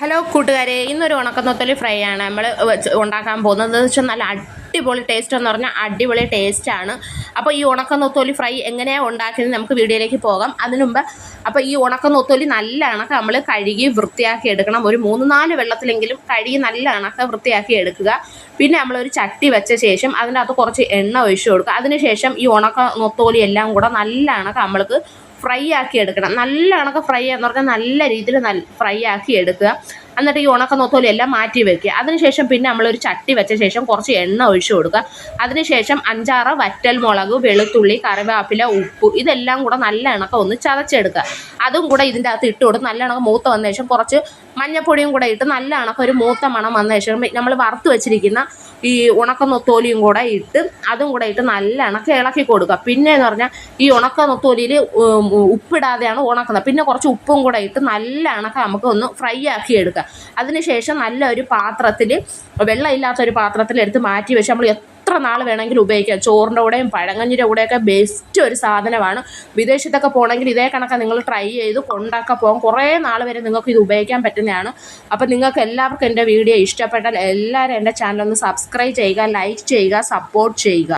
Hello കൂട്ടുകാരെ, ഇന്നൊരു ഉണക്കനൊത്തലി fry ആണ് നമ്മൾ ഉണ്ടാക്കാൻ പോകുന്നത്. വെച്ചാൽ നല്ല അടിപൊളി ടേസ്റ്റ് എന്ന് പറഞ്ഞാൽ അടിപൊളി ടേസ്റ്റാണ്. അപ്പോൾ ഈ ഉണക്കനൊത്തലി ഫ്രൈ എങ്ങനെയാണ് ഉണ്ടാക്കുന്നത് നമുക്ക് വീഡിയോയിലേക്ക് പോകാം. അതിനു മുമ്പ് അപ്പോൾ ഈ ഉണക്കനൊത്തലി നല്ല കണക്ക് നമ്മൾ കഴുകി വൃത്തിയാക്കി എടുക്കണം. ഒരു 3-4 വെള്ളത്തിലെങ്കിലും കഴുകി നല്ല കണക്ക് വൃത്തിയാക്കി എടുക്കുക. പിന്നെ നമ്മളൊരു ചട്ടി വെച്ച ശേഷം അതിനകത്ത് കുറച്ച് എണ്ണ ഒഴിച്ചു കൊടുക്കുക. അതിനുശേഷം ഈ ഉണക്കനൊത്തലി എല്ലാം കൂടെ നല്ല കണക്ക് നമ്മൾക്ക് ഫ്രൈ ആക്കി എടുക്കണം. നല്ല കണക്ക് ഫ്രൈ എന്ന് പറഞ്ഞാൽ നല്ല രീതിയിൽ ഫ്രൈ ആക്കി എടുക്കുക. എന്നിട്ട് ഈ ഉണക്കനൊത്തലി എല്ലാം മാറ്റി വെക്കുക. അതിനുശേഷം പിന്നെ നമ്മളൊരു ചട്ടി വെച്ച ശേഷം കുറച്ച് എണ്ണ ഒഴിച്ചു കൊടുക്കുക. അതിനുശേഷം 5-6 വറ്റൽമുളക്, വെളുത്തുള്ളി, കറിവേപ്പില, ഉപ്പ് ഇതെല്ലാം കൂടെ നല്ല കണക്ക് ഒന്ന് ചതച്ചെടുക്കുക. അതും കൂടെ ഇതിൻ്റെ അകത്ത് ഇട്ട് കൊടുത്ത് നല്ല കണക്ക് മൂത്ത് വന്ന ശേഷം കുറച്ച് മഞ്ഞപ്പൊടിയും കൂടെ ഇട്ട് നല്ല കണക്ക് ഒരു മൂത്ത മണം വന്ന ശേഷം നമ്മൾ വറുത്ത് വെച്ചിരിക്കുന്ന ഈ ഉണക്കനൊത്തലിയും കൂടെ ഇട്ട് അതും കൂടെ ഇട്ട് നല്ല കണക്ക് ഇളക്കി കൊടുക്കുക. പിന്നെ എന്ന് പറഞ്ഞാൽ ഈ ഉണക്കനൊത്തലിയിൽ ഉപ്പിടാതെയാണ് ഉണക്കുന്നത്. പിന്നെ കുറച്ച് ഉപ്പും കൂടെ ഇട്ട് നല്ല കണക്ക് നമുക്ക് ഒന്ന് ഫ്രൈ ആക്കി എടുക്കുക. അതിനുശേഷം നല്ലൊരു പാത്രത്തിൽ, വെള്ളമില്ലാത്തൊരു പാത്രത്തിൽ എടുത്ത് മാറ്റി വെച്ച് നമ്മൾ എത്ര നാൾ വേണമെങ്കിലും ഉപയോഗിക്കാം. ചോറിൻ്റെ കൂടെയും പഴങ്കഞ്ഞിൻ്റെ കൂടെയൊക്കെ ബെസ്റ്റ് ഒരു സാധനമാണ്. വിദേശത്തൊക്കെ പോകണമെങ്കിൽ ഇതേ കണക്ക് നിങ്ങൾ ട്രൈ ചെയ്ത് കൊണ്ടൊക്കെ പോകാം. കുറേ നാൾ വരെ നിങ്ങൾക്ക് ഇത് ഉപയോഗിക്കാൻ പറ്റുന്നതാണ്. അപ്പോൾ നിങ്ങൾക്ക് എല്ലാവർക്കും എൻ്റെ വീഡിയോ ഇഷ്ടപ്പെട്ടാൽ എല്ലാവരും എൻ്റെ ചാനൽ ഒന്ന് സബ്സ്ക്രൈബ് ചെയ്യുക, ലൈക്ക് ചെയ്യുക, സപ്പോർട്ട് ചെയ്യുക.